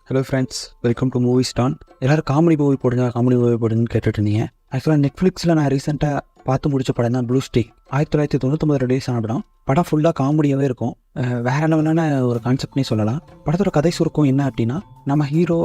Hello friends, welcome to movie stan. எல்லோரும் comedy movie போடுங்கன்னு கேட்டுட்டு இருந்தீங்க. ஆக்சுவலாக நெட்ஃப்ளிக்ஸில் நான் ரீசெண்டாக பார்த்து முடிச்ச படம் தான் ப்ளூ ஸ்டேக். 1999 ரிலீஸ் ஆன படம். படம் ஃபுல்லாக காமெடியாகவே இருக்கும். வேற லெவலான ஒரு கான்செப்ட்னே சொல்லலாம். படத்தோட கதை சுருக்கம் என்ன அப்படின்னா, நம்ம ஹீரோ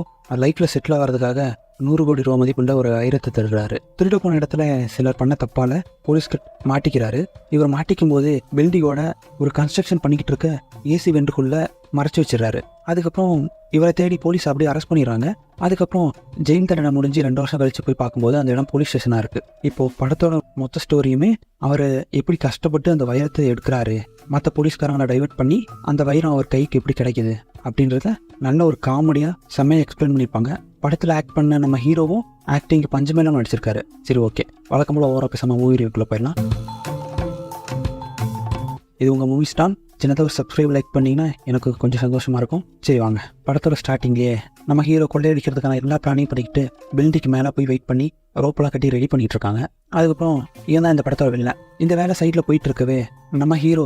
லைஃப்பில் செட்டில் ஆகிறதுக்காக 100 கோடி ரூபா மதிப்புள்ள ஒரு வைரத்தை திருடுறாரு. திருட போன இடத்துல சிலர் பண்ண தப்பால் போலீஸ்க்கு மாட்டிக்கிறாரு. இவர் மாட்டிக்கும் போது பில்டிங்கோட ஒரு கன்ஸ்ட்ரக்ஷன் பண்ணிக்கிட்டு இருக்க ஏசி வென்றுக்குள்ள மறைச்சி வச்சிடறாரு. அதுக்கப்புறம் இவரை தேடி போலீஸ் அப்படியே அரெஸ்ட் பண்ணிடுறாங்க. அதுக்கப்புறம் ஜெயில் தண்டனை முடிஞ்சு 2 வருஷம் கழிச்சு போய் பார்க்கும்போது அந்த இடம் போலீஸ் ஸ்டேஷனாக இருக்குது. இப்போது படத்தோட மொத்த ஸ்டோரியுமே அவர் எப்படி கஷ்டப்பட்டு அந்த வைரத்தை எடுக்கிறாரு, மற்ற போலீஸ்காரங்களை டைவெர்ட் பண்ணி அந்த வைரம் அவர் கைக்கு எப்படி கிடைக்குது அப்படின்றத நல்ல ஒரு காமெடியாக செம்மையாக எக்ஸ்பிளைன் பண்ணியிருப்பாங்க. படத்தில் ஆக்ட் பண்ண நம்ம ஹீரோவும் ஆக்டிங்கு பஞ்சமேலாம் நடிச்சிருக்காரு. சரி, ஓகே, வழக்கம் போல் ஓவராக பேசாமல் மூவி ரிவ்யூக்குள்ளே போயிடலாம். இது உங்கள் மூவி ஸ்டான். சின்னதாக ஒரு சப்ஸ்கிரைப் லைக் பண்ணிங்கன்னா எனக்கு கொஞ்சம் சந்தோஷமாக இருக்கும். சரி வாங்க, படத்தோட ஸ்டார்டிங்லேயே நம்ம ஹீரோ கொள்ளையடிக்கிறதுக்கான எல்லா பிளானையும் பண்ணிக்கிட்டு பில்டிங்க்கு மேலே போய் வெயிட் பண்ணி ரோப்பெல்லாம் கட்டி ரெடி பண்ணிகிட்டு இருக்காங்க. அதுக்கப்புறம் இவன் தான் இந்த படத்தோட வேலை. இந்த வேலை சைடில் போயிட்டு இருக்கவே நம்ம ஹீரோ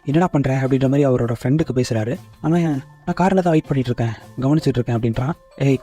என்னடா பண்ணுற அப்படின்ற மாதிரி அவரோட ஃப்ரெண்டுக்கு பேசுகிறாரு. ஆனால் நான் காரில் தான் வெயிட் பண்ணிட்டு இருக்கேன், கவனிச்சுட்டு இருக்கேன் அப்படின்றான்.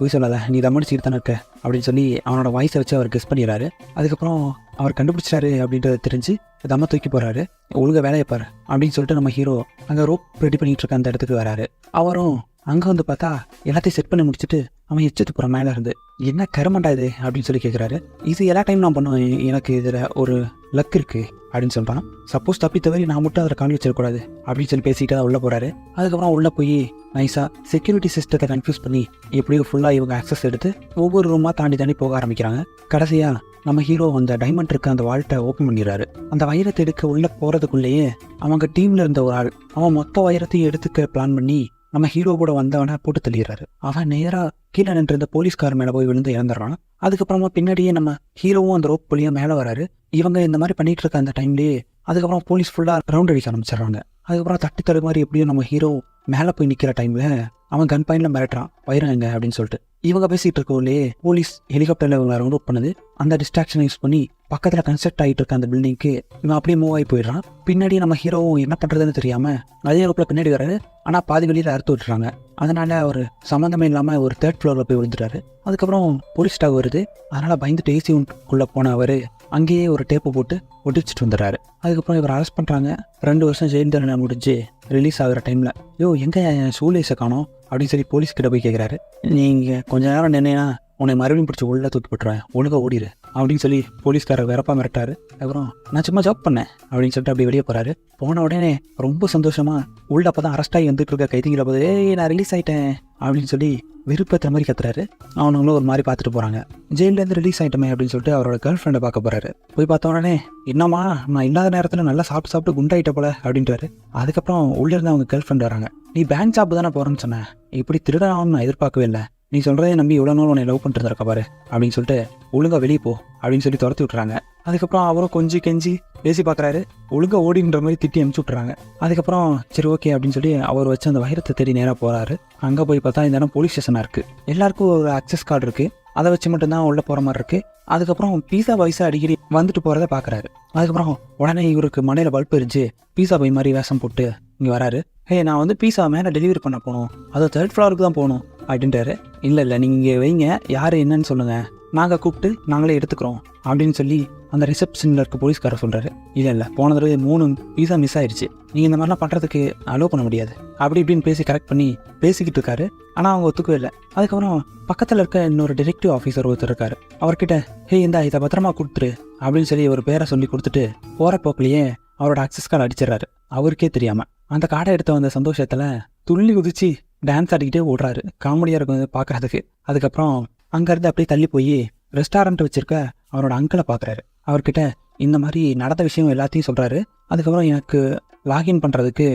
போய் சொல்லாத, நீ கவனிச்சுட்டு தானே இருக்க அப்படின்னு சொல்லி அவனோட வாய்ஸை வச்சு அவர் கெஸ் பண்ணிடுறாரு. அதுக்கப்புறம் அவர் கண்டுபிடிச்சாரு அப்படின்றத தெரிஞ்சு தம்ம தூக்கி போகிறாரு. ஒழுங்காக வேலையை பாரு அப்படின்னு சொல்லிட்டு நம்ம ஹீரோ அங்கே ரோப் ரெடி பண்ணிகிட்டு இருக்க அந்த இடத்துக்கு வராரு. அவரும் அங்கே வந்து பார்த்தா எல்லாத்தையும் செட் பண்ணி முடிச்சுட்டு அவன் எச்சிட்டு போகிற மேலே இருந்து என்ன கருமண்டா இது அப்படின்னு சொல்லி கேட்குறாரு. இது எல்லா டைம் நான் பண்ணுவேன், எனக்கு இதில் ஒரு லக் இருக்குது அப்படின்னு சொல்கிறான். சப்போஸ் தப்பி தவறி நான் மட்டும் அதில் காணி வச்சிடக்கூடாது அப்படின்னு சொல்லி பேசிக்கிட்டு தான் உள்ளே போகிறாரு. அதுக்கப்புறம் உள்ளே போய் நைஸாக செக்யூரிட்டி சிஸ்டத்தை கன்ஃபியூஸ் பண்ணி எப்படியோ ஃபுல்லாக இவங்க ஆக்சஸ் எடுத்து ஒவ்வொரு ரூமாக தாண்டி போக ஆரம்பிக்கிறாங்க. கடைசியாக நம்ம ஹீரோ அந்த டைமண்ட் இருக்க அந்த வால்ட்டை ஓப்பன் பண்ணிடுறாரு. அந்த வைரத்தை எடுக்க உள்ளே போகிறதுக்குள்ளேயே அவங்க டீமில் இருந்த ஒரு ஆள் அவன் மொத்த வைரத்தையும் எடுத்துக்க பிளான் பண்ணி நம்ம ஹீரோ கூட வந்தவனை போட்டு தள்ளிடுறாரு. அவன் நேராக கீழே நின்று இருந்த போலீஸ்கார் மேலே போய் விழுந்து இறந்துடுறான். அதுக்கப்புறமா பின்னாடியே நம்ம ஹீரோவும் அந்த ரோப் வழியாக மேலே வராரு. இவங்க இந்த மாதிரி பண்ணிட்டு இருக்க அந்த டைம்லேயே அதுக்கப்புறம் போலீஸ் ஃபுல்லாக ரவுண்ட் அடிக்க ஆரம்பிச்சிடுறாங்க. அதுக்கப்புறம் தட்டி தரு மாதிரி எப்படியும் நம்ம ஹீரோ மேலே போய் நிற்கிற டைமில் அவன் கன் பாயிண்டில் மிரட்டுறான், வைரம் எங்க அப்படின்னு சொல்லிட்டு. இவங்க பேசிகிட்டு இருக்கோம்லே போலீஸ் ஹெலிகாப்டரில் இவங்க ரவுண்ட் அவுட் பண்ணுது. அந்த டிஸ்ட்ராக்ஷனை யூஸ் பண்ணி பக்கத்தில் கன்ஸ்ட்ரக்ட் ஆகிட்டு இருக்க அந்த பில்டிங்க்கு இவன் அப்படியே மூவ் ஆகி போயிடுறான். பின்னாடி நம்ம ஹீரோவும் என்ன பண்ணுறதுன்னு தெரியாமல் அதே ரோப்பில் பின்னாடி வராரு. ஆனால் பாதி வெளியில் அறுத்து விட்டுறாங்க. அதனால் அவர் சம்மந்தமே இல்லாமல் ஒரு 3rd ஃப்ளோரில் போய் விழுந்துட்டாரு. அதுக்கப்புறம் போலீஸ் ஸ்டாக் வருது. அதனால் பயந்துட்டு ஏசிக்குள்ளே போன அவர் அங்கேயே ஒரு டேப்பை போட்டு ஒட்டிச்சிட்டு வந்துடுறாரு. அதுக்கப்புறம் இவர் அரெஸ்ட் பண்ணுறாங்க. 2 வருஷம் ஜெயில் தண்டனை முடிஞ்சு ரிலீஸ் ஆகிற டைமில் எங்கே ஷூலேஸை காணோம் அப்படின்னு சொல்லி போலீஸ்கிட்ட போய் கேட்குறாரு. நீங்கள் கொஞ்ச நேரம் நினைனா உன்னை மறுபடியும் பிடிச்சி உள்ளே தூக்கி போட்டுருவேன், ஒழுங்காக ஓடிடு அப்படின்னு சொல்லி போலீஸ்காரர் வேறப்பா மிரட்டாரு. அப்புறம் நான் சும்மா ஜாப் பண்ணேன் அப்படின்னு சொல்லிட்டு அப்படி வெளியே போகிறாரு. போன உடனே ரொம்ப சந்தோஷமாக உள்ள அப்போ தான் அரெஸ்ட் ஆகி வந்துட்டு இருக்க கைதிகளை போது நான் ரிலீஸ் ஆகிட்டேன் அப்படின்னு சொல்லி விருப்பத்துற மாதிரி கத்துறாரு. அவனுங்களும் ஒரு மாதிரி பார்த்துட்டு போகிறாங்க. ஜெயிலேருந்து ரிலீஸ் ஆகிட்டமே அப்படின்னு சொல்லிட்டு அவரோட கேர்ள் ஃப்ரெண்டை பார்க்க போகிறாரு. போய் பார்த்த உடனே என்னம்மா நான் இல்லாத நேரத்தில் நல்லா சாப்பிட்டு குண்டாயிட்ட போல அப்படின்றாரு. அதுக்கப்புறம் உள்ளேருந்து அவங்க கேர்ள் ஃப்ரெண்ட் வராங்க. நீ பேங்க் ஜாப் தானே போகிறேன்னு சொன்னேன், இப்படி திருடனான்னு நான் எதிர்பார்க்கவே இல்லை, நீ சொல்கிறதே நம்பி இவ்வளோ நாள் உன்னை லவ் பண்ணிட்டு இருக்க பாரு அப்படின்னு சொல்லிட்டு ஒழுங்காக வெளியே போ அப்படின்னு சொல்லி துரத்தி விட்றாங்க. அதுக்கப்புறம் அவரும் கொஞ்சம் கெஞ்சி பேசி பார்க்குறாரு. ஒழுங்காக ஓடின்ற மாதிரி திட்டி அனுப்பிச்சி விட்றாங்க. அதுக்கப்புறம் சரி ஓகே அப்படின்னு சொல்லி அவர் வச்சு அந்த வைரத்தை தேடி நேராக போகிறாரு. அங்கே போய் பார்த்தா இந்த இடம் போலீஸ் ஸ்டேஷனாக இருக்குது. எல்லாருக்கும் ஒரு அக்சஸ் கார்டு இருக்குது, அதை வச்சு மட்டும்தான் உள்ளே போகிற மாதிரி இருக்குது. அதுக்கப்புறம் பீஸா பாய்ஸை அடிக்கடி வந்துட்டு போகிறத பார்க்குறாரு. அதுக்கப்புறம் உடனே இவருக்கு மனையில் பல்ப் எரிஞ்சு பீஸா பாய் மாதிரி வேஷம் போட்டு இங்கே வராரு. நான் வந்து பீஸா மேலே டெலிவரி பண்ண போகணும், அது 3rd ஃப்ளோருக்கு தான் போகணும் அப்படின்றாரு. இல்லை நீங்கள் வைங்க, யார் என்னன்னு சொல்லுங்கள், நாங்கள் கூப்பிட்டு நாங்களே எடுத்துக்கிறோம் அப்படின்னு சொல்லி அந்த ரிசப்ஷனில் இருக்க போலீஸ்காரர் சொல்கிறாரு. இல்லை போன தடவை 3 பீஸா மிஸ் ஆயிடுச்சு, நீங்கள் இந்த மாதிரிலாம் பண்ணுறதுக்கு அலோவ் பண்ண முடியாது அப்படி இப்படின்னு பேசி கரெக்ட் பண்ணி பேசிக்கிட்டு இருக்காரு. ஆனால் அவங்க ஒத்துக்கவே இல்லை. அதுக்கப்புறம் பக்கத்தில் இருக்க இன்னொரு டிடெக்டிவ் ஆஃபீஸர் ஒருத்தர் இருக்காரு. அவர்கிட்ட இதை பத்திரமா கொடுத்துரு அப்படின்னு சொல்லி ஒரு பேரை சொல்லி கொடுத்துட்டு போகிற போக்கிலேயே அவரோட அக்சஸ் கார்டு அடிச்சிடறாரு. அவருக்கே தெரியாமல் அந்த கார்டை எடுத்த வந்த சந்தோஷத்தில் துள்ளி குதிச்சு டான்ஸ் ஆடிக்கிட்டே ஓடுறாரு. காமெடியாக இருக்கும் பார்க்குறதுக்கு. அதுக்கப்புறம் அங்கேருந்து அப்படியே தள்ளி போய் ரெஸ்டாரண்ட் வச்சுருக்க அவரோட அங்கிளை பார்க்குறாரு. அவர்கிட்ட இந்த மாதிரி நடந்த விஷயம் எல்லாத்தையும் சொல்கிறாரு. அதுக்கப்புறம் எனக்கு லாகின் பண்ணுறதுக்கு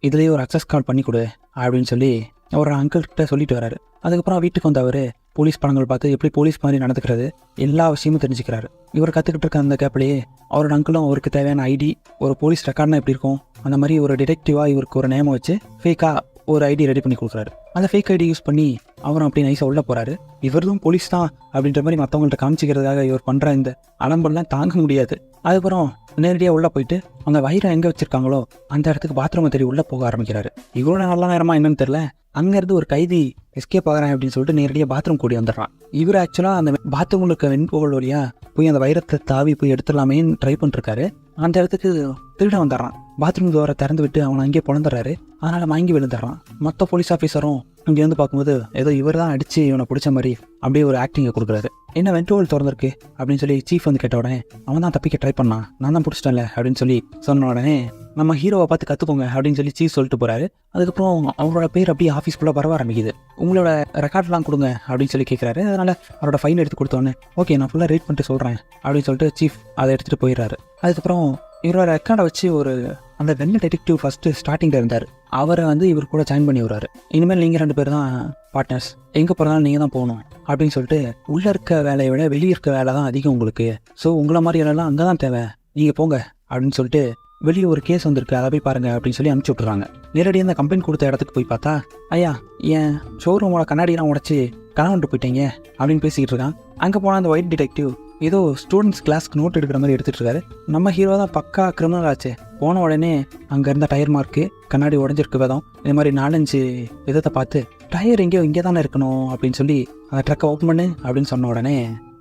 இதுலேயே ஒரு அக்சஸ் கார்டு பண்ணி கொடு அப்படின்னு சொல்லி அவரோட அங்கிள்கிட்ட சொல்லிட்டு வராரு. அதுக்கப்புறம் வீட்டுக்கு வந்து அவர் போலீஸ் படங்கள் பார்த்து எப்படி போலீஸ் மாதிரி நடந்துக்கிறது எல்லா விஷயமும் தெரிஞ்சுக்கிறாரு. இவர் கற்றுக்கிட்டு இருக்க அந்த கேப்லேயே அவரோட அங்கிளும் அவருக்கு தேவையான ஐடி, ஒரு போலீஸ் ரெக்கார்ட்னா எப்படி இருக்கும் அந்த மாதிரி ஒரு டிடெக்டிவாக இவருக்கு ஒரு நேமை வச்சு ஃபேக்காக ஒரு ஐடி ரெடி பண்ணி கொடுக்குறாரு. அந்த ஃபேக் ஐடி யூஸ் பண்ணி அவரும் அப்படி நைஸாக உள்ளே போகிறாரு. இவரும் போலீஸ் தான் அப்படின்ற மாதிரி மற்றவங்கள்ட்ட காமிச்சிக்கிறதுக்காக இவர் பண்ணுற இந்த அலம்பெல்லாம் தாங்க முடியாது. அதுக்கப்புறம் நேரடியாக உள்ளே போயிட்டு அவங்க வைரம் எங்கே வச்சுருக்காங்களோ அந்த இடத்துக்கு பாத்ரூமை தேடி உள்ளே போக ஆரம்பிக்கிறாரு. இவ்வளோ நல்ல நேரமாக என்னன்னு தெரில. அங்கேருந்து ஒரு கைதி எஸ்கேப் ஆகிறேன் அப்படின்னு சொல்லிட்டு நேரடியாக பாத்ரூம் கூடி வந்துடுறான். இவர் ஆக்சுவலாக அந்த பாத்ரூமில் இருக்க வெண்போல் வழியாக போய் அந்த வைரத்தை தாவி போய் எடுத்துடலாமேன்னு ட்ரை பண்ணிருக்காரு. அந்த இடத்துக்கு திருட வந்துடுறான். பாத்ரூம் டோரை திறந்து விட்டு அவனை அங்கேயே பிறந்துடுறாரு. அதனால் மயங்கி விழுந்துடுறான். மொத்த போலீஸ் ஆஃபீஸரும் இங்கே வந்து பார்க்கும்போது ஏதோ இவர் தான் அடித்து இவனை பிடிச்ச மாதிரி அப்படியே ஒரு ஆக்டிங்கை கொடுக்குறாரு. என்ன வென்ட்ரோல் திறந்திருக்கு அப்படின்னு சொல்லி சீஃப் வந்து கேட்ட உடனே அவன் தான் தப்பிக்க ட்ரை பண்ணான், நான் தான் பிடிச்சிட்டேன்ல அப்படின்னு சொல்லி சொன்ன உடனே நம்ம ஹீரோவை பார்த்து கற்றுக்கோங்க அப்படின்னு சொல்லி சீஃப் சொல்லிட்டு போகிறாரு. அதுக்கப்புறம் அவரோட பேர் அப்படியே ஆஃபீஸ்க்குள்ளே வர ஆரம்பிக்குது. உங்களோட ரெக்கார்ட்லாம் கொடுங்க அப்படின்னு சொல்லி கேட்குறாரு. அதனால் அவரோட ஃபைன் எடுத்து கொடுத்தோன்னே ஓகே நான் ஃபுல்லாக ரீட் பண்ணிட்டு சொல்கிறேன் அப்படின்னு சொல்லிட்டு சீஃப் அதை எடுத்துகிட்டு போயிடுறாரு. அதுக்கப்புறம் இவரோட ரெக்கார்டை வச்சு ஒரு அந்த வெள்ள டிடெக்டிவ் ஃபஸ்ட்டு ஸ்டார்டிங்கில் இருந்தார், அவரை வந்து இவர் கூட ஜாயின் பண்ணி விடுறாரு. இனிமேல் நீங்கள் 2 பேர் தான் பார்ட்னர்ஸ், எங்கே போகிறதாலும் நீங்கள் தான் போகணும் அப்படின்னு சொல்லிட்டு உள்ளே இருக்க வேலையை விட வெளியே இருக்க வேலை தான் அதிகம் உங்களுக்கு, ஸோ உங்களை மாதிரி எல்லாம் அங்கே தான் தேவை, நீங்கள் போங்க அப்படின்னு சொல்லிட்டு வெளியே ஒரு கேஸ் வந்திருக்கு அதை போய் பாருங்கள் அப்படின்னு சொல்லி அனுப்பிச்சி விட்றாங்க. நேரடியாக அந்த கம்ப்ளைண்ட் கொடுத்த இடத்துக்கு போய் பார்த்தா ஐயா என் ஷோரூமோட கண்ணாடியெல்லாம் உடச்சி கலந்துட்டு போயிட்டீங்க அப்படின்னு பேசிக்கிட்டு இருக்கான். அங்கே போனால் அந்த ஒயிட் டிடெக்டிவ் ஏதோ ஸ்டூடெண்ட்ஸ் கிளாஸ்க்கு நோட் எடுக்கிற மாதிரி எடுத்துகிட்டு இருக்காரு. நம்ம ஹீரோ தான் பக்கா கிரிமினல் ஆச்சு. போன உடனே அங்கே இருந்த டயர் மார்க்கு, கண்ணாடி உடஞ்சிருக்கு விதம், இந்த மாதிரி 4-5 விதத்தை பார்த்து டயர் எங்கேயோ இங்கே தானே இருக்கணும் அப்படின்னு சொல்லி அந்த ட்ரக்கை ஓப்பன் பண்ணு அப்படின்னு சொன்ன உடனே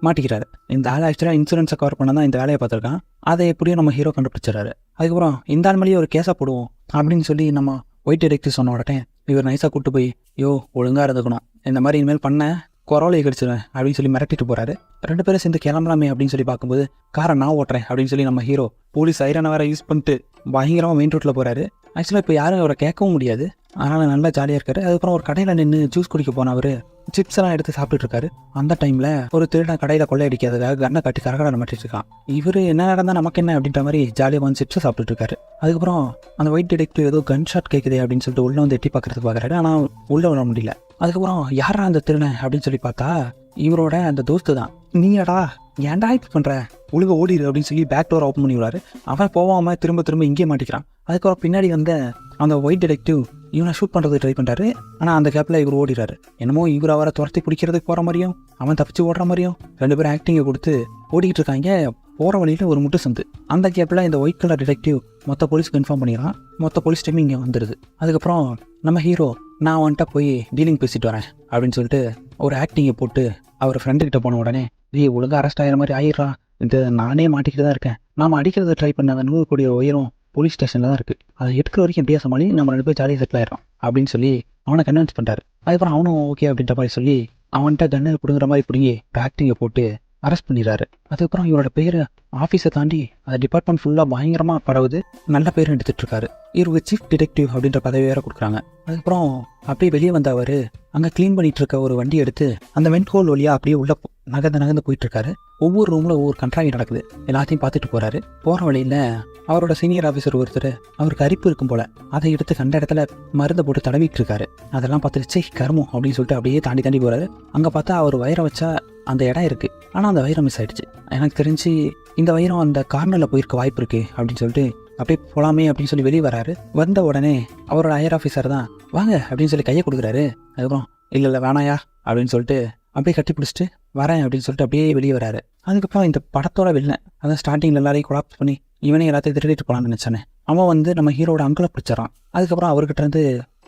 மாட்டிக்கிறாரு. இந்த ஆள் ஆக்சுவலாக இன்சூரன்ஸை கவர் பண்ண தான் இந்த வேலையை பார்த்துருக்கான். அதை எப்படியும் நம்ம ஹீரோ கண்டுபிடிச்சிடறாரு. அதுக்கப்புறம் இந்த ஆள் மேலேயே ஒரு கேஸாக போடுவோம் அப்படின்னு சொல்லி நம்ம ஒயிட் டிடெக்டிவ் சொன்ன உடனே இவர் நைஸாக கூப்பிட்டு போய் யோ ஒழுங்காக இருந்துக்கணும், இந்த மாதிரி இனிமேல் பண்ண குரலையை கடிச்சிடுவேன் அப்படின்னு சொல்லி மிரட்டிட்டு போகிறாரு. 2 பேரும் சேர்ந்து கிளம்பலாமே அப்படின்னு சொல்லி பார்க்கும்போது காரை நான் ஓட்டுறேன் அப்படின்னு சொல்லி நம்ம ஹீரோ போலீஸ் ஐரனை வேறு யூஸ் பண்ணிட்டு பயங்கரமாக மெயின் ரோட்டில் போகிறாரு. ஆக்சுவலாக இப்போ யாரும் அவரை கேட்கவும் முடியாது, அதனால் நல்லா ஜாலியாக இருக்காரு. அதுக்கப்புறம் ஒரு கடையில் நின்று ஜூஸ் குடிக்க போன அவர் சிப்ஸ் எல்லாம் எடுத்து சாப்பிட்டுட்டு இருக்காரு. அந்த டைமில் ஒரு திருடன் கடையில் கொள்ளையடிக்காததாக கண்ணை காட்டி கரகடை மாட்டிட்டு இருக்கான். இவர் என்ன நடந்தால் நமக்கு என்ன அப்படின்ற மாதிரி ஜாலியாக வந்து சிப்ஸை சாப்பிட்டுட்டு இருக்காரு. அதுக்கப்புறம் அந்த ஒயிட் டிடெக்டிவ் ஏதோ கன் ஷாட் கேட்குது அப்படின்னு சொல்லிட்டு உள்ளே வந்து எட்டி பார்க்கறதுக்கு பார்க்குறாரு. ஆனால் உள்ளே வர முடியல. அதுக்கப்புறம் யாரா அந்த திருடன் அப்படின்னு சொல்லி பார்த்தா இவரோட அந்த தோஸ்து தான். நீடா ஏன்டா இப்போ பண்ணுற, ஒழுங்க ஓடிடு அப்படின்னு சொல்லி பேக் டோர் ஓப்பன் பண்ணி விடுறாரு. அவன் போகாமல் திரும்ப திரும்ப இங்கே மாட்டிக்கிறான். அதுக்கப்புறம் பின்னாடி வந்த அந்த ஒயிட் டிடெக்டிவ் இவனை ஷூட் பண்ணுறது ட்ரை பண்ணுறாரு. ஆனால் அந்த கேப்பில் இவர் ஓடிறாரு. என்னமோ இவர் அவரை துரத்தி பிடிக்கிறதுக்கு போகிற மாதிரியும் அவன் தப்பிச்சு ஓடுற மாதிரியும் 2 பேரும் ஆக்டிங்கை கொடுத்து ஓடிக்கிட்டு இருக்காங்க. போகிற வழியில் ஒரு முட்டு சந்து. அந்த கேப்பில் இந்த ஒயிட் கலர் டிடெக்டிவ் மொத்த போலீஸ்க்கு இன்ஃபார்ம் பண்ணிடுறான். மொத்த போலீஸ் டைம் இங்கே வந்துடுது. அதுக்கப்புறம் நம்ம ஹீரோ நான் வந்துட்டு போய் டீலிங் பேசிட்டு வரேன் அப்படின்னு சொல்லிட்டு ஒரு ஆக்டிங்கை போட்டு அவர் ஃப்ரெண்டுக்கிட்ட போன உடனே ஒழுங்காக அரெஸ்ட் ஆகிற மாதிரி ஆயிடுறா, இது நானே மாட்டிக்கிட்டு தான் இருக்கேன், நாம் அடிக்கிறத ட்ரை பண்ண அந்த 100 கோடி உயரம் போலீஸ் ஸ்டேஷனில் தான் இருக்குது, அதை எடுக்கிற வரைக்கும் எப்படியா சமாளி, நம்ம 2 பேர் ஜாலியாக செட்டில் ஆயிடும் அப்படின்னு சொல்லி அவனை கன்வின்ஸ் பண்ணிட்டாரு. அதுக்கப்புறம் அவனும் ஓகே அப்படின்ற மாதிரி சொல்லி அவன்கிட்ட கண்ணை பிடுங்குற மாதிரி பிடுங்கி ஆக்டிங்கை போட்டு அரெஸ்ட் பண்ணிடுறாரு. அதுக்கப்புறம் இவரோட பேர் ஆஃபீஸை தாண்டி அந்த டிபார்ட்மெண்ட் ஃபுல்லாக பயங்கரமாக பரவுது. நல்ல பேரும் எடுத்துகிட்டு இருக்காரு. இவருக்கு சீஃப் டிடெக்டிவ் அப்படின்ற பதவி வேறு கொடுக்குறாங்க. அதுக்கப்புறம் அப்படியே வெளியே வந்த அவர் அங்கே க்ளீன் பண்ணிட்டு இருக்க ஒரு வண்டி எடுத்து அந்த வெண்ட் ஹோல் வழியாக அப்படியே உள்ள நகர்ந்து போயிட்டு இருக்காரு. ஒவ்வொரு ரூமில் ஒவ்வொரு கண்ட்ராக்ட் நடக்குது. எல்லாத்தையும் பார்த்துட்டு போகிறாரு. போகிற வழியில் அவரோட சீனியர் ஆஃபீஸர் ஒருத்தர் அவருக்கு அரிப்பு இருக்கும் போல் அதை எடுத்து கண்ட இடத்துல மருந்தை போட்டு தடவிட்டு இருக்காரு. அதெல்லாம் பார்த்துட்டு சே கருமம் அப்படின்னு சொல்லிட்டு அப்படியே தாண்டி போகிறாரு. அங்கே பார்த்தா அவர் வயிறை வச்சா அந்த இடம் இருக்குது, ஆனால் அந்த வைரம் மிஸ் ஆகிடுச்சு. எனக்கு தெரிஞ்சு இந்த வைரம் அந்த கார்னரில் போயிருக்க வாய்ப்பு இருக்குது அப்படின்னு சொல்லிட்டு அப்படியே போகலாமே அப்படின்னு சொல்லி வெளியே வராரு. வந்த உடனே அவரோட ஹையர் ஆஃபீஸர் தான் வாங்க அப்படின்னு சொல்லி கையை கொடுக்குறாரு. அதுக்கப்புறம் இல்லை வேணாயா அப்படின்னு சொல்லிட்டு அப்படியே கட்டி பிடிச்சிட்டு வரேன் அப்படின்னு சொல்லிட்டு அப்படியே வெளியே வராரு. அதுக்கப்புறம் இந்த படத்தோட வில்லன் அதான் ஸ்டார்டிங்கில் எல்லாரையும் கொலாப்ஸ் பண்ணி இவனே எல்லாத்தையும் திருடிட்டு போகலான்னு நினச்சானே அவன் வந்து நம்ம ஹீரோட அங்கிளை பிடிச்சிடறான். அதுக்கப்புறம் அவர்கிட்ட இருந்து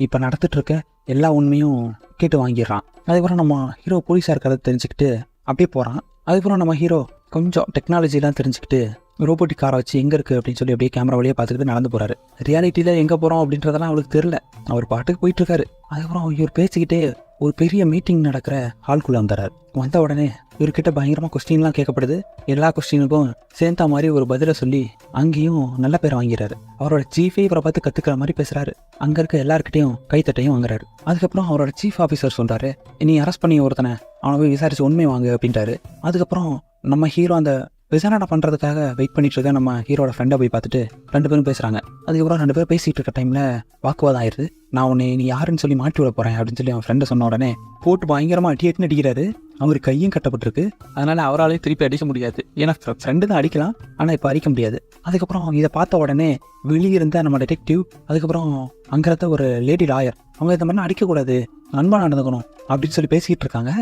இப்போ நடந்துட்டு இருக்க எல்லா உண்மையும் கேட்டு வாங்கிடுறான். அதுக்கப்புறம் நம்ம ஹீரோ போலீஸாக இருக்கிறத தெரிஞ்சுக்கிட்டு அப்படியே போகிறான். அதுக்கப்புறம் நம்ம ஹீரோ கொஞ்சம் டெக்னாலஜிலாம் தெரிஞ்சுக்கிட்டு ரோபோட்டிக் காரை வச்சு எங்கே இருக்குது அப்படின்னு சொல்லி அப்படியே கேமரா வழியாக பார்த்துக்கிட்டு நடந்து போகிறாரு. ரியாலிட்டியில் எங்கே போகிறோம் அப்படின்றதெல்லாம் அவளுக்கு தெரில. அவர் பாட்டுக்கு போயிட்டுருக்காரு. அதுக்கப்புறம் இவர் பேசிக்கிட்டே ஒரு பெரிய மீட்டிங் நடக்கிற ஹால்குள்ளே வந்துடுறாரு. வந்த உடனே இவர்கிட்ட பயங்கரமாக கொஸ்டின்லாம் கேட்கப்படுது. எல்லா கொஸ்டினுக்கும் சேர்ந்த மாதிரி ஒரு பதிலை சொல்லி அங்கேயும் நல்ல பேர் வாங்கிறாரு. அவரோட சீஃபே இவரை பார்த்து கற்றுக்கிற மாதிரி பேசுகிறாரு. அங்கே இருக்க எல்லாருக்கிட்டையும் கைத்தட்டையும் வாங்குறாரு. அதுக்கப்புறம் அவரோட சீஃப் ஆஃபீஸர் சொல்கிறாரு நீ அரெஸ்ட் பண்ணி ஒருத்தனை அவனை போய் விசாரிச்சு உண்மை வாங்க அப்படின்ட்டாரு. அதுக்கப்புறம் நம்ம ஹீரோ அந்த விசாரணை பண்ணுறதுக்காக வெயிட் பண்ணிட்டு இருக்க நம்ம ஹீரோட ஃப்ரெண்டை போய் பார்த்துட்டு 2 பேரும் பேசுகிறாங்க. அதுக்கப்புறம் 2 பேரும் பேசிகிட்டு இருக்க டைமில் வாக்குவாதம் ஆயிடுது. நான் உன்னை நீ யாருன்னு சொல்லி மாட்டி விட போகிறேன் அப்படின்னு சொல்லி அவன் ஃப்ரெண்டை சொன்ன உடனே போட்டு பயங்கரமாக அடின்னு அடிக்கிறாரு. அவர் கையும் கட்டப்பட்டிருக்கு. அதனால் அவராலையும் திருப்பி அடிக்க முடியாது. ஏன்னா ஃப்ரெண்டு தான் அடிக்கலாம், ஆனால் இப்போ அடிக்க முடியாது. அதுக்கப்புறம் இதை பார்த்த உடனே வெளியே இருந்த நம்ம டிடெக்டிவ் அதுக்கப்புறம் அங்கே இருந்த ஒரு லேடி லாயர் அவங்க இந்த மாதிரிலாம் அடிக்கக்கூடாது, நண்பனாக நடந்துக்கணும் அப்படின்னு சொல்லி பேசிக்கிட்டு இருக்காங்க.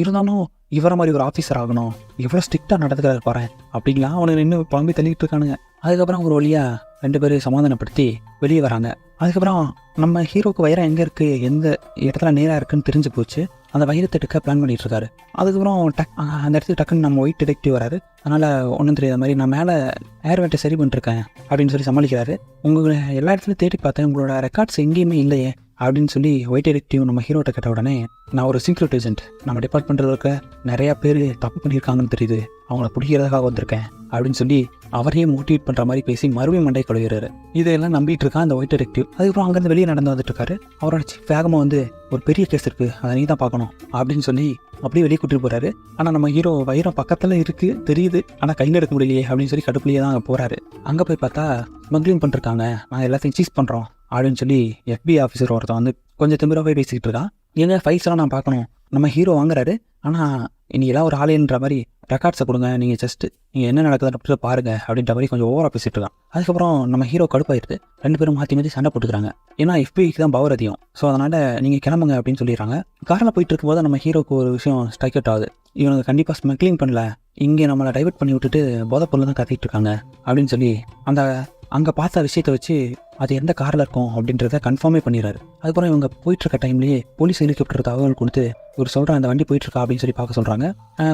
இருந்தாலும் இவரை மாதிரி ஒரு ஆஃபீஸர் ஆகணும், எவ்வளோ ஸ்ட்ரிக்டாக நடந்துக்கிறாரு பாரு அப்படிங்களா அவனுக்கு இன்னும் புலம்பி தள்ளிக்கிட்டு இருக்கானுங்க. அதுக்கப்புறம் ஒரு வழியாக 2 பேரும் சமாதானப்படுத்தி வெளியே வராங்க. அதுக்கப்புறம் நம்ம ஹீரோக்கு வைரம் எங்கே இருக்குது, எந்த இடத்துல நேராக இருக்குன்னு தெரிஞ்சு போச்சு. அந்த வைரத்தை எடுக்க பிளான் பண்ணிகிட்டு இருக்காரு. அதுக்கப்புறம் அந்த இடத்துக்கு டக்குன்னு நம்ம ஒயிட் டிடெக்டிவ் வராரு. அதனால் ஒன்றும் தெரியாத மாதிரி நான் மேலே ஏர் வெட்டை சரி பண்ணிருக்கேன் அப்படின்னு சொல்லி சமாளிக்கிறாரு. உங்களை எல்லா இடத்துலையும் தேடி பார்த்தேன், உங்களோட ரெக்கார்ட்ஸ் எங்கேயுமே இல்லையே அப்படின்னு சொல்லி ஒயிட் டிடெக்டிவ் நம்ம ஹீரோட்ட கேட்ட உடனே, நான் ஒரு சீக்ரெட் ஏஜென்ட், நம்ம டிபார்ட்மெண்ட்டில் இருக்க நிறையா பேர் தப்பு பண்ணியிருக்காங்கன்னு தெரியுது, அவங்கள பிடிக்கிறதுக்காக வந்திருக்கேன் அப்படின்னு சொல்லி அவரையே மோட்டிவேட் பண்ணுற மாதிரி பேசி மறுபடியும் மண்டை கழுவுறாரு. இதையெல்லாம் நம்பிட்டு இருக்கான் அந்த ஒயிட் டிடெக்டிவ். அதுக்கப்புறம் அங்கேருந்து வெளியே நடந்து வந்துட்டு இருக்காரு. அவரோட வேகமாக வந்து ஒரு பெரிய கேஸ் இருக்குது, அதை நீ தான் பார்க்கணும் அப்படின்னு சொல்லி அப்படியே வெளியே கூட்டிட்டு போகிறாரு. ஆனால் நம்ம ஹீரோ வைரம் பக்கத்தில் இருக்குது தெரியுது, ஆனால் கையில் எடுக்க முடியலையே அப்படின்னு சொல்லி கடுப்புலேயே தான் அங்கே போகிறாரு. அங்கே போய் பார்த்தா ஸ்மக்லிங் பண்ணிருக்காங்க, நான் எல்லாத்தையும் சீஸ் பண்ணுறோம் அப்படின்னு சொல்லி FBI ஆஃபீஸர் ஒருத்தன் வந்து கொஞ்சம் திமிராகவே பேசிக்கிட்டு இருக்கான். எங்க ஃபைல்ஸ்லாம் நான் பார்க்கணும். நம்ம ஹீரோ வாங்குறாரு. ஆனால் இன்னைக்கெல்லாம் ஒரு ஆளுன்ற மாதிரி ரெக்கார்ட்ஸை கொடுங்க, நீங்கள் நீங்கள் என்ன நடக்குதுன்னு பாருங்க அப்படின்ற மாதிரி கொஞ்சம் ஓவராக பேசிட்டு இருக்கான். அதுக்கப்புறம் நம்ம ஹீரோ கடுப்பாயிருது. 2 பேரும் மாற்றி சண்டை போட்டுக்கிறாங்க. ஏன்னா FBIக்கு தான் பவர் அதிகம். ஸோ அதனால் நீங்கள் கிளம்புங்க அப்படின்னு சொல்லிடுறாங்க. காரில் போயிட்டு இருக்கும்போது நம்ம ஹீரோக்கு ஒரு விஷயம் ஸ்ட்ரைக் அவுட் ஆகுது. இவனுக்கு கண்டிப்பாக ஸ்மக்லிங் பண்ணல, இங்கே நம்மளை டைவர்ட் பண்ணி விட்டுட்டு போதைப்பொருள் தான் கத்திட்டு இருக்காங்க அப்படின்னு சொல்லி அங்கே பார்த்த விஷயத்தை வச்சு அது எந்த காரில் இருக்கும் அப்படின்றத கன்ஃபார்மே பண்ணிடுறாரு. அதுக்கப்புறம் இவங்க போயிட்டுருக்க டைம்லேயே போலீஸ் ஹெலிகாப்டர் தகவல் கொடுத்து ஒரு சொல்கிறேன் அந்த வண்டி போயிட்டுருக்கா அப்படின்னு சொல்லி பார்க்க சொல்கிறாங்க.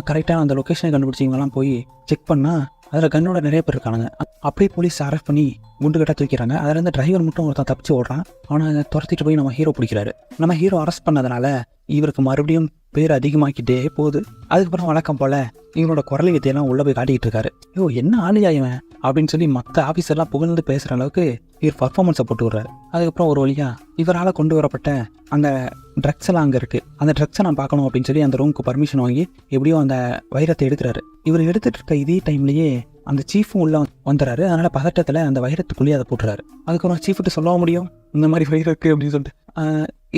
கரெக்டாக அந்த லொக்கேஷனை கண்டுபிடிச்சிங்கலாம் போய் செக் பண்ணால் அதில் கன்னோட நிறைய பேர் இருக்காங்க. அப்படியே போலீஸ் அரெஸ்ட் பண்ணி குண்டு கட்டாக தூக்கிறாங்க. அதில் இருந்து டிரைவர் மட்டும் ஒருத்தன் தப்பிச்சு ஓடுறான். அவனை துரத்திட்டு போய் நம்ம ஹீரோ பிடிக்கிறாரு. நம்ம ஹீரோ அரெஸ்ட் பண்ணதுனால இவருக்கு மறுபடியும் பேர் அதிகமாக்கிட்டே போகுது. அதுக்கப்புறம் வழக்கம் போல் இவனோட குரல் வித்தையெல்லாம் உள்ளே போய் காட்டிக்கிட்டு இருக்காரு. என்ன ஆளுயா இவன் அப்படின்னு சொல்லி மற்ற ஆஃபீஸர்லாம் புகழ்ந்து பேசுகிற அளவுக்கு இவர் பர்ஃபார்மன்ஸை போட்டு விடுறாரு. அதுக்கப்புறம் ஒரு வழியாக இவரால் கொண்டு வரப்பட்ட அந்த ட்ரக்ஸ் எல்லாம் அங்கே இருக்குது, அந்த ட்ரக்ஸை நான் பார்க்கணும் அப்படின்னு சொல்லி அந்த ரூமுக்கு பர்மிஷன் வாங்கி எப்படியோ அந்த வைரத்தை எடுக்கிறாரு. இவர் எடுத்துகிட்டு இருக்க இதே டைம்லேயே அந்த சீஃபும் உள்ளே வந்துடுறாரு. அதனால் பதட்டத்தில் அந்த வைரத்துக்குள்ளேயே அதை போட்டுறாரு. அதுக்கப்புறம் சீஃப்கிட்ட சொல்ல முடியும் இந்த மாதிரி வைரம் இருக்குது அப்படின்னு சொல்லிட்டு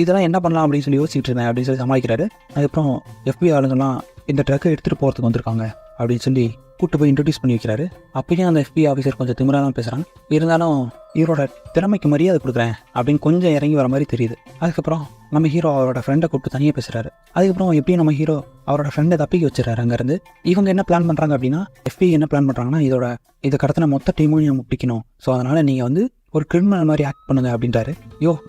இதெல்லாம் என்ன பண்ணலாம் அப்படின்னு சொல்லி யோசிச்சுட்டு இருந்தேன் அப்படின்னு சொல்லி சமாளிக்கிறாரு. அதுக்கப்புறம் FBI ஆளுங்கள்லாம் இந்த ட்ரக்கை எடுத்துகிட்டு போகிறதுக்கு வந்திருக்காங்க அப்படின்னு சொல்லி கூப்பிட்டு போய் இன்ட்ரடியூஸ் பண்ணி வைக்கிறாரு. அப்பயும் அந்த FBI ஆஃபீஸர் கொஞ்சம் திமிராக தான் பேசுகிறாங்க. இருந்தாலும் இவரோட திறமைக்கு மரியாதை கொடுக்குறேன் அப்படின்னு கொஞ்சம் இறங்கி வர மாதிரி தெரியுது. அதுக்கப்புறம் நம்ம ஹீரோ அவரோட ஃப்ரெண்டை கூப்பிட்டு தனியாக பேசுகிறாரு. அதுக்கப்புறம் எப்படியும் நம்ம ஹீரோ அவரோட ஃப்ரெண்டை தப்பிக்க வச்சுறாரு அங்கேருந்து. இவங்க என்ன பிளான் பண்ணுறாங்க அப்படின்னா, FBI என்ன பிளான் பண்ணுறாங்கன்னா, இதை கடத்தின மொத்த டீமும் நம்ம பிடிக்கணும். ஸோ அதனால் நீங்கள் வந்து ஒரு கிரிமினல் மாதிரி ஆக்ட் பண்ணுங்க அப்படின்றாரு.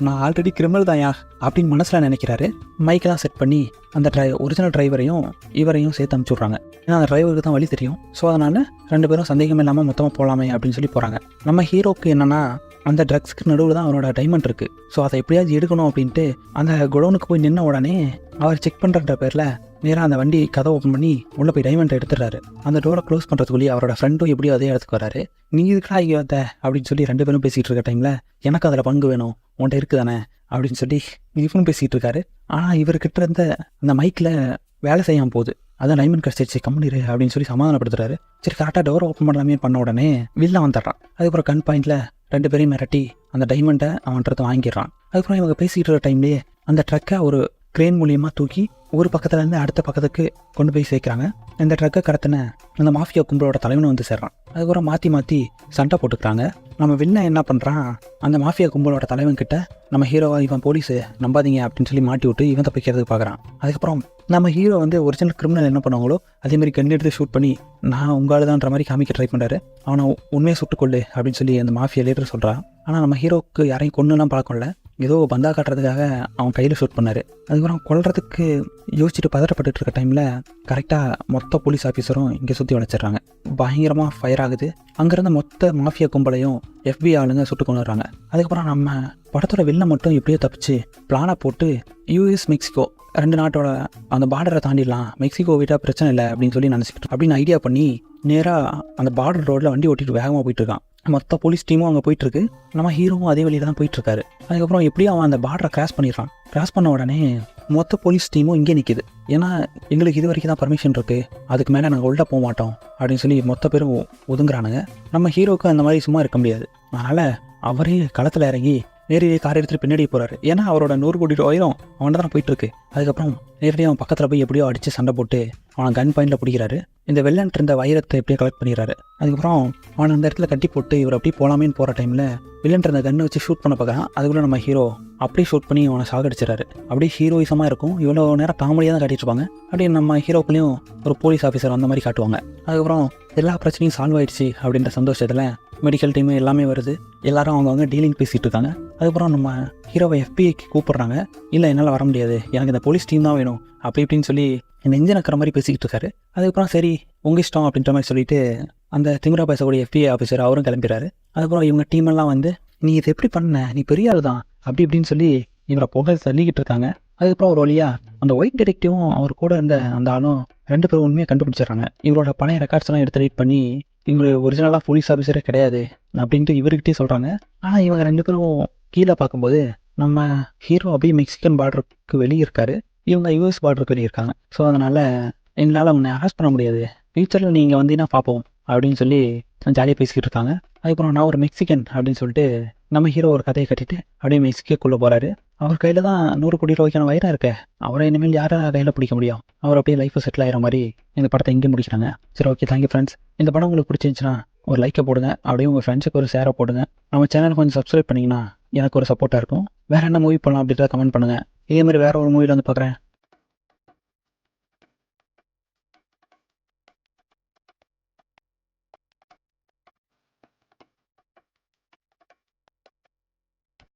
நான் ஆல்ரெடி கிரிமினல் தான் அப்படின்னு மனசில் நினைக்கிறாரு. மைக்கெல்லாம் செட் பண்ணி அந்த ஒரிஜினல் டிரைவரையும் இவரையும் சேர்த்து அனுப்பிச்சி விட்றாங்க. ஏன்னா அந்த டிரைவருக்கு தான் வழி தெரியும். ஸோ அதனால் 2 பேரும் சந்தேகம் இல்லாமல் மொத்தமாக போகலாமே அப்படின்னு சொல்லி போகிறாங்க. நம்ம ஹீரோக்கு என்னென்னா, அந்த ட்ரக்ஸ்க்கு நடுவில் தான் அவரோட டைமண்ட் இருக்குது. ஸோ அதை எப்படியாவது எடுக்கணும் அப்படின்ட்டு அந்த குடோனுக்கு போய் நின்ன உடனே அவர் செக் பண்ணுற பேரில் நேராக அந்த வண்டி கதை ஓப்பன் பண்ணி உள்ளே போய் டைமண்டை எடுத்துடுறாரு. அந்த டோரை க்ளோஸ் பண்ணுறதுக்குள்ளேயே அவரோட ஃப்ரெண்டும் எப்படியோ அதே இடத்துக்கு வராரு. நீ இதுக்கா இங்கே வந்த அப்படின்னு சொல்லி 2 பேரும் பேசிகிட்டு இருக்க டைமில் எனக்கு அதில் பங்கு வேணும், உன்ட்ட இருக்குது தானே அப்படின்னு சொல்லி இவனும் பேசிகிட்டு இருக்காரு. ஆனால் இவர்கிட்ட இருந்த அந்த மைக்கில் வேலை செய்யாமல் போகுது. அதான் டைமண்ட் கிடச்சிருச்சு கம்பெனிரு அப்படின்னு சொல்லி சமாதானப்படுத்துறாரு. சரி கரெக்டாக டோரை ஓப்பன் பண்ணலாமே பண்ண உடனே வில்ல வந்துடுறான். அதுக்கப்புறம் கன் பாயிண்டில் 2 பேரையும் மிரட்டி அந்த டைமண்டை அவன்கிட்ட வாங்கிடுறான். அதுக்கப்புறம் இவங்க பேசிகிட்டு இருக்க டைம்லேயே அந்த ட்ரக்கை ஒரு கிரேன் மூலியமாக தூக்கி ஒரு பக்கத்துலேருந்து அடுத்த பக்கத்துக்கு கொண்டு போய் சேர்க்குறாங்க. இந்த ட்ரக்கை கடத்தின அந்த மாஃபியா கும்பலோட தலைவனை வந்து சேர்றான். அதுக்கப்புறம் மாற்றி சண்டை போட்டுக்கிறாங்க. நம்ம வில்ல என்ன பண்ணுறான், அந்த மாஃபியா கும்பலோட தலைவன்கிட்ட நம்ம ஹீரோவா இவன் போலீஸு நம்பாதீங்க அப்படின்னு சொல்லி மாட்டி விட்டு இவன் தப்பிக்கிறதுக்கு பார்க்குறான். அதுக்கப்புறம் நம்ம ஹீரோ வந்து ஒரிஜினல் கிரிமினல் என்ன பண்ணுவாங்களோ அதேமாதிரி கண்ணு எடுத்து ஷூட் பண்ணி நான் உங்களால்தான்ற மாதிரி காமிக்க ட்ரை பண்ணுறாரு. அவனை உண்மையை சுட்டுக்கொள்ளு அப்படின்னு சொல்லி அந்த மாஃபியா லீடர் சொல்கிறான். ஆனால் நம்ம ஹீரோவுக்கு யாரையும் கொன்னுலாம் பழக்கம்ல, ஏதோ பந்தா காட்டுறதுக்காக அவன் கையில் ஷூட் பண்ணார். அதுக்கப்புறம் கொல்றதுக்கு யோசிச்சுட்டு பதட்டப்பட்டு இருக்க டைமில் கரெக்டாக மொத்த போலீஸ் ஆஃபீஸரும் இங்கே சுற்றி வளைச்சிட்றாங்க. பயங்கரமாக ஃபயர் ஆகுது. அங்கேருந்து மொத்த மாஃபியா கும்பலையும் FBI ஆளுங்க சுட்டு கொண்டு வர்றாங்க. அதுக்கப்புறம் நம்ம படத்தோட வெளில மட்டும் எப்படியோ தப்பிச்சு பிளானை போட்டு US மெக்சிகோ 2 நாட்டோட அந்த பார்டரை தாண்டிடலாம், மெக்சிகோ விட்டால் பிரச்சனை இல்லை அப்படின்னு சொல்லி நினச்சிக்கிட்டு அப்படின்னு ஐடியா பண்ணி நேராக அந்த பார்டர் ரோட்டில் வண்டி ஓட்டிட்டு வேகமாக போயிட்டுருக்கான். மொத்த போலீஸ் டீமும் அங்கே போயிட்டுருக்கு. நம்ம ஹீரோவும் அதே வழியில் தான் போயிட்டுருக்காரு. அதுக்கப்புறம் எப்படியும் அவன் அந்த பார்டரை கிராஸ் பண்ணிடுறான். கிராஸ் பண்ண உடனே மொத்த போலீஸ் டீமும் இங்கே நிற்கிது. ஏன்னா எங்களுக்கு இது வரைக்கும் தான் பர்மிஷன் இருக்குது, அதுக்கு மேலே நாங்கள் உள்ள போக மாட்டோம் அப்படின்னு சொல்லி மொத்த பேரும் ஒதுங்குறானுங்க. நம்ம ஹீரோவுக்கு அந்த மாதிரி சும்மா இருக்க முடியாது. அதனால் அவரே களத்தில் இறங்கி நேரடியாக கார் எடுத்துகிட்டு பின்னாடி போகிறாரு. ஏன்னா அவரோட 100 கோடி ரூபாயும் அவன்கிட்ட தான் போயிட்டுருக்கு. அதுக்கப்புறம் நேரடியாக அவன் பக்கத்தில் போய் எப்படியோ அடித்து சண்டை போட்டு அவனை கன் பாயிண்டில் பிடிக்கிறாரு. இந்த வெள்ளன்ட்டு இருந்த வைரத்தை எப்படியே கலெக்ட் பண்ணிடுறாரு. அதுக்கப்புறம் அவனை அந்த இடத்துல கட்டி போட்டு இவர் அப்படியே போகலாமேன்னு போகிற டைமில் வில்லன்ட்டு அந்த கன்னை வச்சு ஷூட் பண்ண பார்க்குறான். அதுக்குள்ளே நம்ம ஹீரோ அப்படியே ஷூட் பண்ணி அவனை சாகடிச்சிடறாரு. அப்படியே ஹீரோயிசமாக இருக்கும். இவ்வளோ நேரம் காமெடியாக தான் காட்டிட்டு இருப்பாங்க. அப்படியே நம்ம ஹீரோக்குள்ளேயும் ஒரு போலீஸ் ஆஃபீஸர் அந்த மாதிரி காட்டுவாங்க. அதுக்கப்புறம் எல்லா பிரச்சனையும் சால்வ் ஆயிடுச்சு அப்படின்ற சந்தோஷத்தில் மெடிக்கல் டீமு எல்லாமே வருது. எல்லாரும் அவங்கவுங்க டீலிங் பேசிகிட்டு இருக்காங்க. அதுக்கப்புறம் நம்ம ஹீரோவை எஃபிஐக்கு கூப்பிட்றாங்க. இல்லை என்னால் வர முடியாது, எனக்கு இந்த போலீஸ் டீம் தான் வேணும் அப்படி இப்படின்னு சொல்லி நெஞ்சு நக்கிற மாதிரி பேசிக்கிட்டு இருக்காரு. அதுக்கப்புறம் சரி உங்கள் இஷ்டம் அப்படின்ற மாதிரி சொல்லிட்டு அந்த திமிரா பேசக்கூடிய எஃபிஐ ஆஃபீஸர் அவரும் கிளம்பிடுறாரு. அதுக்கப்புறம் இவங்க டீமெல்லாம் வந்து நீ இதை எப்படி பண்ண, நீ பெரிய ஆள் தான் அப்படி இப்படின்னு சொல்லி இவரை புகை தள்ளிக்கிட்டு இருக்காங்க. அதுக்கப்புறம் ஒரு வழியாக அந்த ஒயிட் டிடெக்டிவும் அவர் கூட இருந்த அந்த ஆளும் 2 பேரும் உண்மையாக கண்டுபிடிச்சிடுறாங்க. இவரோட பழைய ரெக்கார்ட்ஸ் எல்லாம் எடுத்து ரீட் பண்ணி இவர் ஒரிஜினலாக போலீஸ் ஆஃபீஸரே கிடையாது அப்படின்ட்டு இவர்கிட்டே சொல்கிறாங்க. ஆனால் இவங்க 2 பேரும் கீழே பார்க்கும்போது நம்ம ஹீரோ அப்படியே மெக்சிகன் பார்டருக்கு வெளியே இருக்காரு, இவங்க யூஎஸ் பார்டருக்கு வெளியே இருக்காங்க. ஸோ அதனால் எங்களால் அவனை அரெஸ்ட் பண்ண முடியாது, ஃபியூச்சரில் நீங்கள் வந்தீங்கன்னா பார்ப்போம் அப்படின்னு சொல்லி ஜாலியாக பேசிக்கிட்டு இருக்காங்க. அதுக்கப்புறம் நான் ஒரு மெக்சிகன் அப்படின்னு சொல்லிட்டு நம்ம ஹீரோ ஒரு கதையை கட்டிட்டு அப்படியே மெக்சிகோக்குள்ளே போகிறாரு. அவர் கையில் தான் 100 கோடி ரூபாய்க்கான வைரம் இருக்க, அவரை இனிமேல் யாரை கையில் பிடிக்க முடியும், அவர் அப்படியே லைஃப்பை செட்டில் ஆகிற மாதிரி இந்த படத்தை எங்கேயும் முடிக்கிறாங்க. சரி ஓகே, தேங்க்யூ ஃப்ரெண்ட்ஸ். இந்த படம் உங்களுக்கு பிடிச்சிருந்துச்சுன்னா ஒரு லைக்கை போடுங்க, அப்படியே உங்கள் ஃப்ரெண்ட்ஸுக்கு ஒரு ஷேரை போடுங்க. நம்ம சேனல் கொஞ்சம் சப்ஸ்கிரைப் பண்ணிங்கன்னா எனக்கு ஒரு சப்போர்ட்டாக இருக்கும். வேறு என்ன மூவி பண்ணலாம் அப்படின்றத கமெண்ட் பண்ணுங்கள். இதே மாதிரி வேறு ஒரு மூவியில் வந்து பார்க்குறேன்.